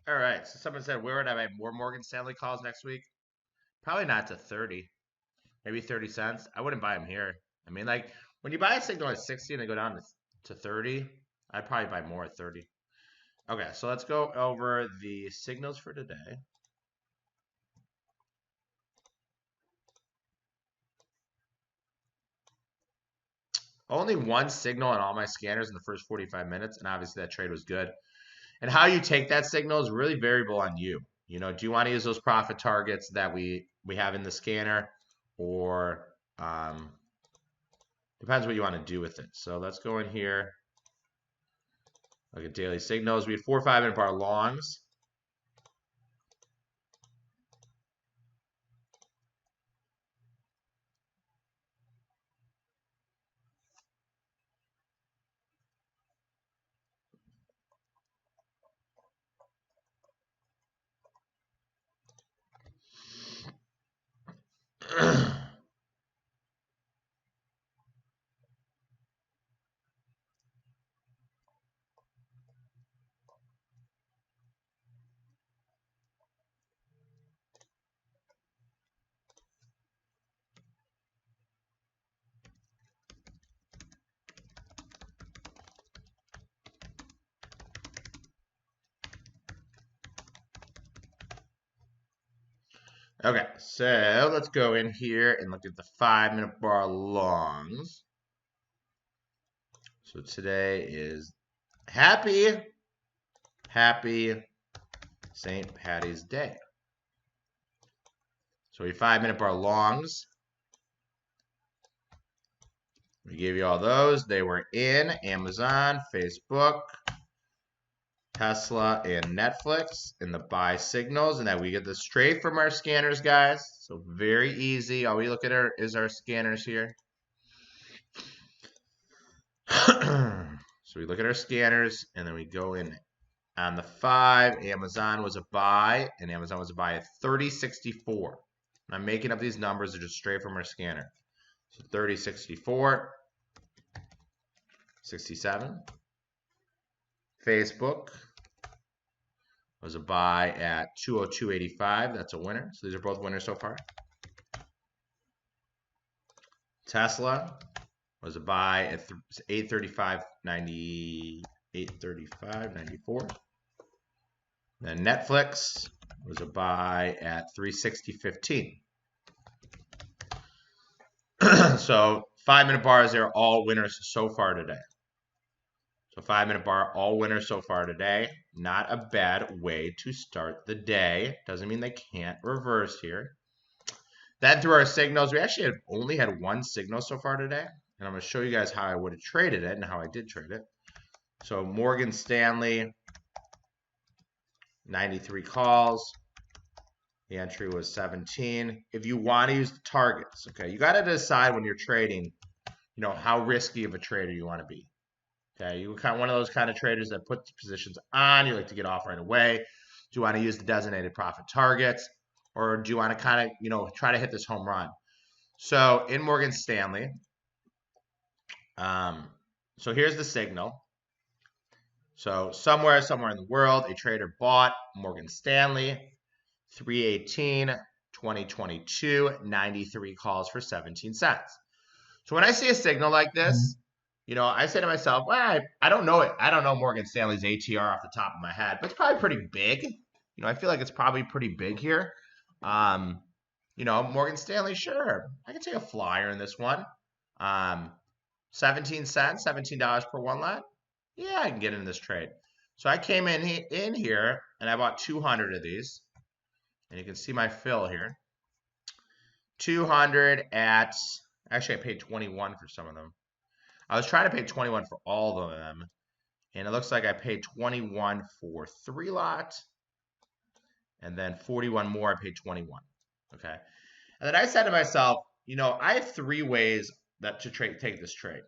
All right. So someone said, where would I buy more Morgan Stanley calls next week? Probably not to 30, maybe 30 cents. I wouldn't buy them here. I mean, like when you buy a signal at 60 and they go down to 30, I'd probably buy more at 30. Okay, so let's go over the signals for today. Only one signal on all my scanners in the first 45 minutes, and obviously that trade was good. And how you take that signal is really variable on you. You know, do you want to use those profit targets that we have in the scanner, or depends what you want to do with it. So let's go in here. Look at daily signals. We had 4 or 5 minute bar longs. Okay, so let's go in here and look at the 5 minute bar longs. So today is happy St. Patty's Day. So we 5 minute bar longs. We gave you all those. They were in Amazon, Facebook, Tesla, and Netflix in the buy signals, and that we get this straight from our scanners, guys. So very easy. All we look at is our scanners here. So we look at our scanners, and then we go in on the 5. Amazon was a buy, and Amazon was a buy at 30.64. I'm making up these numbers. They're just straight from our scanner. So 30.64, 67. Facebook was a buy at 202.85. That's a winner. So these are both winners so far. Tesla was a buy at 835.90, 835.94. Then Netflix was a buy at 360.15. So 5 minute bars, they're all winners so far today. So 5 minute bar, all winners so far today. Not a bad way to start the day. Doesn't mean they can't reverse here. Then through our signals, we actually only had one signal so far today. And I'm going to show you guys how I would have traded it and how I did trade it. So Morgan Stanley, 93 calls. The entry was 17. If you want to use the targets, okay, you got to decide when you're trading, you know, how risky of a trader you want to be. Okay, you're kind of one of those kind of traders that put the positions on. You like to get off right away. Do you want to use the designated profit targets, or do you want to kind of, you know, try to hit this home run? So in Morgan Stanley, so here's the signal. So somewhere in the world, a trader bought Morgan Stanley, 3/18/2022, 93 calls for 17 cents. So when I see a signal like this, you know, I say to myself, well, I don't know it. I don't know Morgan Stanley's ATR off the top of my head, but it's probably pretty big. You know, I feel like it's probably pretty big here. You know, Morgan Stanley, sure. I can take a flyer in this one. 17 cents, $17 per one lot. Yeah, I can get in this trade. So I came in here and I bought 200 of these. And you can see my fill here. 200 at, actually I paid 21 for some of them. I was trying to pay 21 for all of them. And it looks like I paid 21 for 3 lots. And then 41 more, I paid 21. Okay. And then I said to myself, you know, I have 3 ways that to take this trade.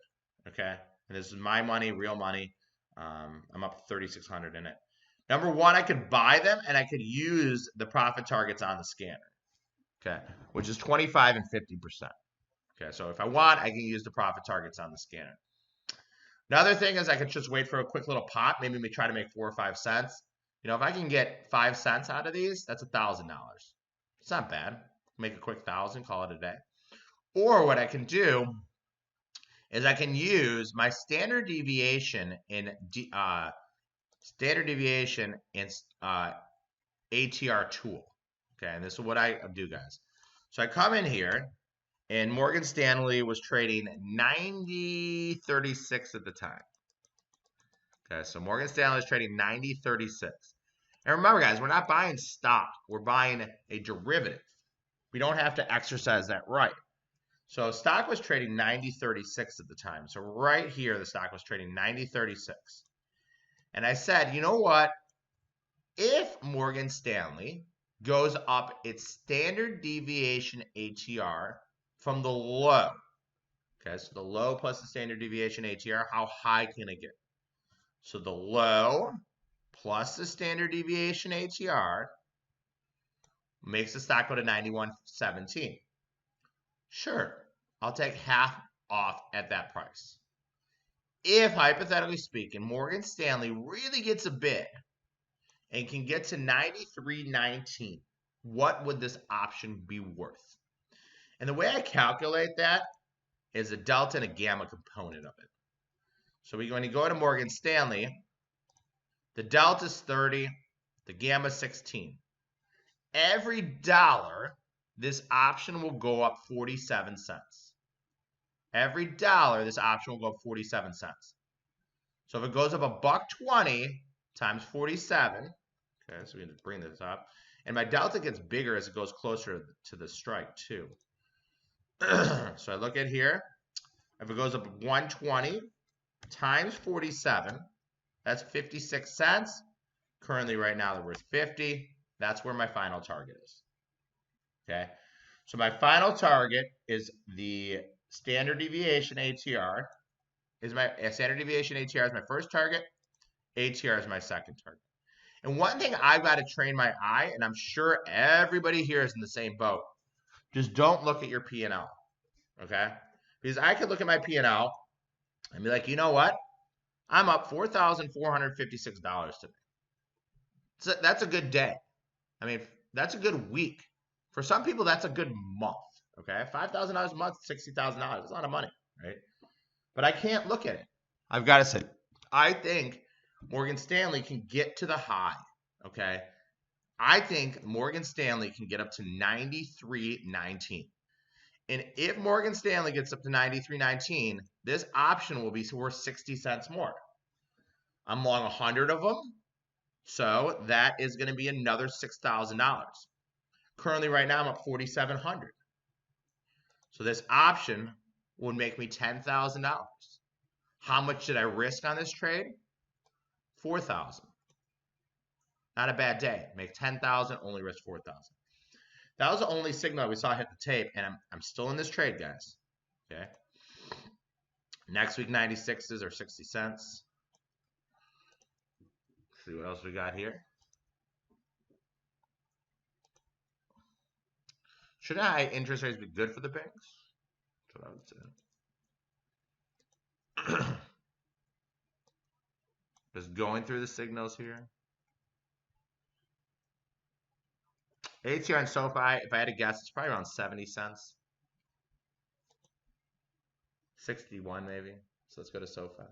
Okay. And this is my money, real money. I'm up 3,600 in it. Number 1, I could buy them and I could use the profit targets on the scanner. Okay. Which is 25 and 50%. Okay. So if I want, I can use the profit targets on the scanner. Another thing is I could just wait for a quick little pop. Maybe we try to make 4 or 5 cents. You know, if I can get 5 cents out of these, that's $1,000. It's not bad. Make a quick 1,000, call it a day. Or what I can do is I can use my standard deviation in ATR tool. Okay, and this is what I do, guys. So I come in here, and Morgan Stanley was trading 90.36 at the time. Okay, so Morgan Stanley is trading 90.36. And remember, guys, we're not buying stock. We're buying a derivative. We don't have to exercise that right. So stock was trading 90.36 at the time. So right here, the stock was trading 90.36. And I said, you know what? If Morgan Stanley goes up its standard deviation ATR from the low, okay, so the low plus the standard deviation ATR, how high can it get? So the low plus the standard deviation ATR makes the stock go to 91.17. Sure, I'll take half off at that price. If, hypothetically speaking, Morgan Stanley really gets a bid and can get to 93.19, what would this option be worth? And the way I calculate that is a delta and a gamma component of it. So we're going to go to Morgan Stanley. The delta is 30, the gamma is 16. Every dollar, this option will go up 47 cents. Every dollar, this option will go up 47 cents. So if it goes up $1.20 times 47, okay, so we need to bring this up. And my delta gets bigger as it goes closer to the strike too. So I look at here. If it goes up 120 times 47, that's 56 cents. Currently right now they're worth 50. That's where my final target is. Okay. So my final target is the standard deviation ATR. Standard deviation ATR is my first target. ATR is my second target. And one thing I've got to train my eye, and I'm sure everybody here is in the same boat, just don't look at your P&L, okay? Because I could look at my P&L and be like, you know what? I'm up $4,456 today. So that's a good day. I mean, that's a good week. For some people, that's a good month, okay? $5,000 a month, $60,000. That's a lot of money, right? But I can't look at it. I've got to say, I think Morgan Stanley can get to the high, okay? I think Morgan Stanley can get up to 93.19. And if Morgan Stanley gets up to 93.19, this option will be worth 60 cents more. I'm long 100 of them, so that is going to be another $6,000. Currently, right now, I'm up 4,700. So this option would make me $10,000. How much did I risk on this trade? 4,000. Not a bad day. Make 10,000, only risk 4,000. That was the only signal we saw hit the tape, and I'm still in this trade, guys. Okay. Next week, 96s or 60 cents. Let's see what else we got here. Should high interest rates be good for the banks? That's what I would say. Just going through the signals here. ATR and SoFi, if I had to guess, it's probably around 70 cents. 61 maybe. So let's go to SoFi.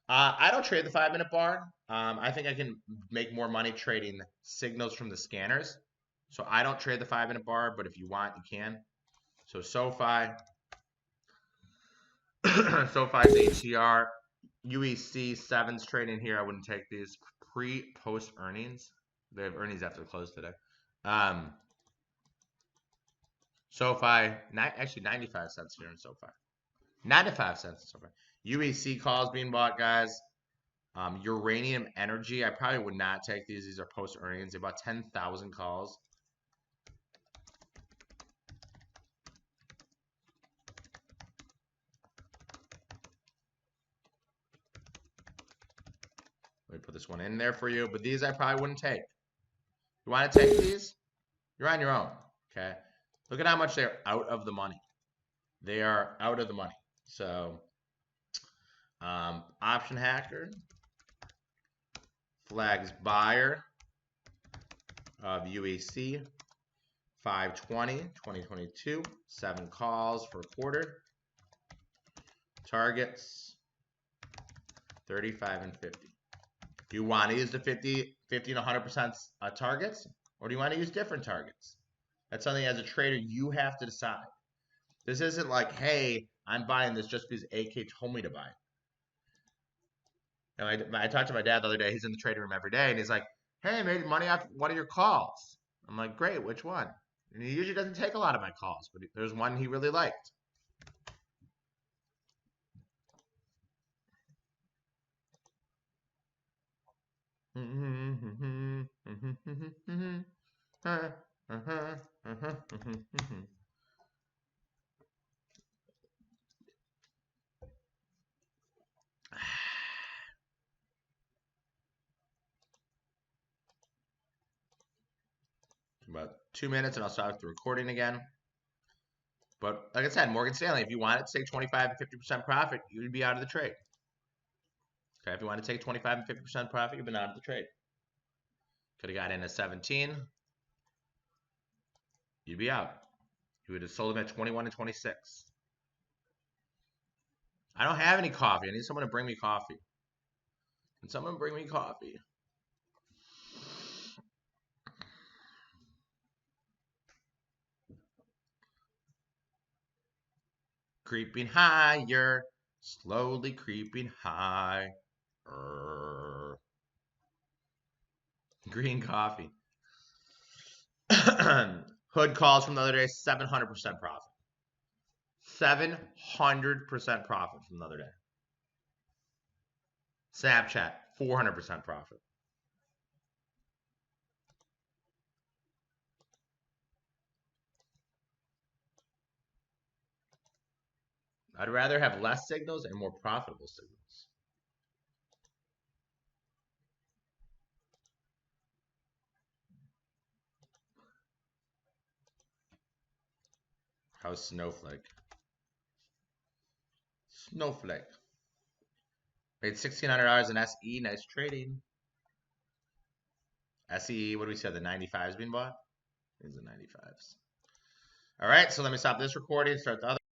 I don't trade the 5-minute bar. I think I can make more money trading signals from the scanners. So I don't trade the 5-minute bar, but if you want, you can. So SoFi. SoFi's ATR. UEC 7's trading here. I wouldn't take these pre-post earnings. They have earnings after the close today. SoFi, actually 95 cents here in SoFi. 95 cents in SoFi. UEC calls being bought, guys. Uranium Energy, I probably would not take these. These are post earnings. They bought 10,000 calls. Let me put this one in there for you. But these I probably wouldn't take. You want to take these? You're on your own, okay? Look at how much they're out of the money. They are out of the money. So, Option Hacker, Flags buyer of UAC 520 2022. 7 calls for a quarter. Targets 35 and 50. Do you want to use the 50 and 100% targets, or do you want to use different targets? That's something as a trader you have to decide. This isn't like, hey, I'm buying this just because AK told me to buy it. I talked to my dad the other day. He's in the trading room every day, and he's like, hey, I made money off one of your calls. I'm like, great, which one? And he usually doesn't take a lot of my calls, but there's one he really liked. About 2 minutes and I'll start the recording again. But like I said, Morgan Stanley, if you wanted to take 25 to 50% profit, you would be out of the trade. Okay, if you want to take 25 and 50% profit, you've been out of the trade. Could have got in at 17. You'd be out. You would have sold them at 21 and 26. I don't have any coffee. I need someone to bring me coffee. Can someone bring me coffee? Creeping higher, slowly creeping high. Green coffee. Hood calls from the other day, 700% profit. 700% profit from the other day. Snapchat, 400% profit. I'd rather have less signals and more profitable signals. How's Snowflake? Snowflake. Made $1,600 in SE. Nice trading. SE, what do we say? The 95s being bought? These are the 95s. All right, so let me stop this recording, start the other.